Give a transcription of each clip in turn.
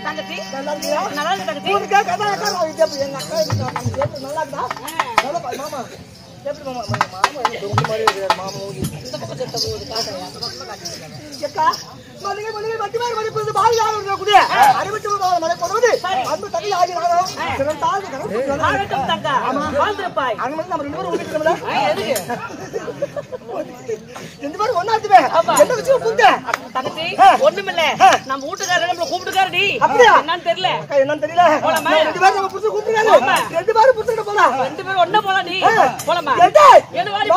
தங்கச்சி நல்லா இருக்கியா? நல்லா இருக்கு தங்கச்சி. உனக்கு கதை அக்கா எங்க அக்கா நல்லா இருக்கா? நல்லா மாமா எப்படி மாமா மாமா ரொம்ப மாதிரி இருக்காரு மாமா இந்த பக்கம் செட்ட போகுது காட்டையா அக்கா மல்லிகை மல்லிகை மத்தி மாதிரி மணி புது பால் யார் உள்ள குடிய அறிவிச்சு மலை போடுவது அன்பு தண்ணி ஆகினாலும் சிவன் தாழ்ந்து கணக்கு ஆகட்டும் தங்கா வாழ்ந்திருப்பாய். அங்க வந்து நம்ம ரெண்டு பேரும் ஓடிட்டோம்ல எதுக்கு ரெண்டு பேரும் ஒண்ணாச்சுவே என்ன விஷயம் புரிஞ்ச தங்கச்சி ஒண்ணுமில்ல நம்ம வீட்டுக்காரர் நம்மள கூப்பிட்டுக்காரடி அப்படியா என்னன்னு தெரியல அக்கா என்னன்னு தெரியல ரெண்டு பேரும் நம்ம புடிச்சு கூப்பிடுறாங்க ரெண்டு பேரும் புடிச்சிட்டு போலாம் ரெண்டு பேரும் ஒண்ணா போலாம் நீ போலாமா எது வாடி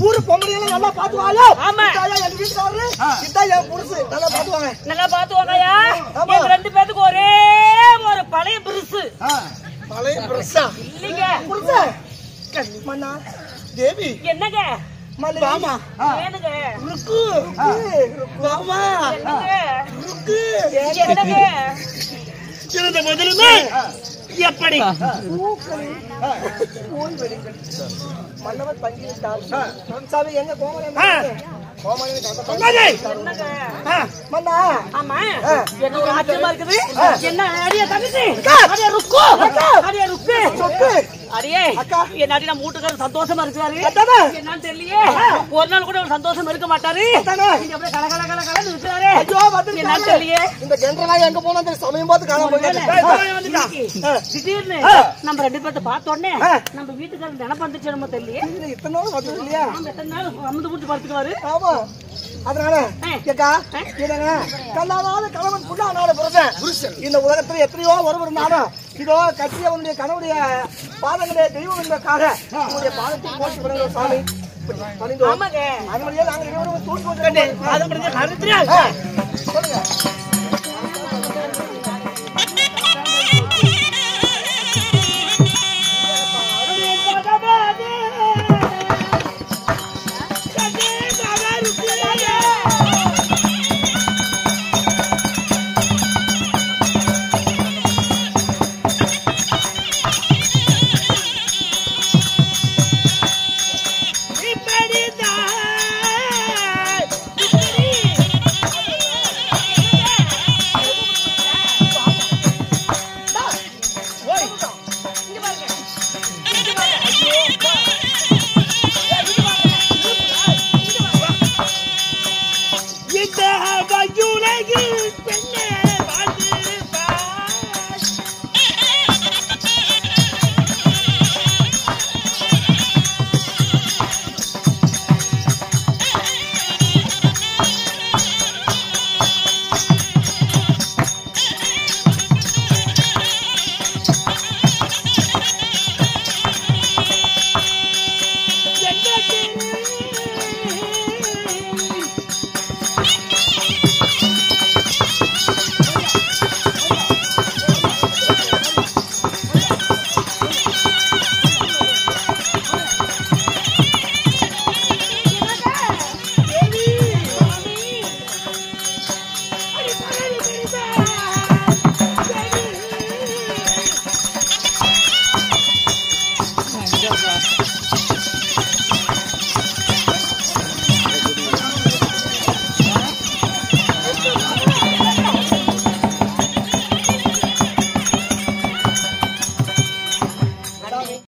ஊரு பொம்பளைகளை நல்லா பாத்துவாங்க. ஆமா எங்க வீட்டுக்காரரு இதான் என் புருஷு நல்லா பாத்துவாங்க. நல்லா பாத்துவாங்கயா. எங்க ரெண்டு பேத்துக்கு ஒரே ஒரு பழைய புருஷு. பழைய புருஷா இல்லைங்க புருஷா மன்னா தேவி என்னங்க மாமா ஏனுங்க ருக்கு மாமா ருக்கு என்னங்க இருந்த முதலுமே எப்படி மன்னவர் தங்கி விட்டார். சாமி எங்க கோமரன் மன்னா ஆமா என்ன ஒரு ஆச்சரியமா இருக்குது. என்ன அடியே தங்கச்சி அடியே ருக்கு அடியே ருக்கு அடியே என்ன அடி நம்ம வீட்டுக்காரர் சந்தோஷமா இருக்காரு. என்னன்னு தெரியலையே ஒரு நாள் கூட ஒரு சந்தோஷம் இருக்க மாட்டாரு. நீங்க அப்படியே கல கல கல கலன்னு இருக்கிறாரு. என்னன்னு தெரியலையே இந்த ஜென்ரலா எங்க போனா அந்த சமயம் பார்த்து காணாம போயிட்டாங்க. திடீர்னு நம்ம ரெண்டு பேர்த்த பார்த்த உடனே நம்ம வீட்டுக்காரர் நினைப்பு வந்துச்சு நம்ம தெரியலையே. இத்தனை நாள் வந்தது இல்லையா? எத்தனை நாள் அமுது கூட்டு பார்த்துக்குவாரு. ஆமா அதனால கேக்கா என்னங்க கல்லாத கணவன் புண்ணானால புருஷன் இந்த உலகத்துல எத்தனையோ ஒருவர் இருந்தாலும் இதோ கட்சிய உன்னுடைய கணவனுடைய பாதங்களே தெய்வம் என்பதற்காக உன்னுடைய பாதத்தில் போட்டி பண்ணுங்க சாமி. ஆமாங்க அது மாதிரியே நாங்க இருவரும் தூக்கி சொல்லுங்க.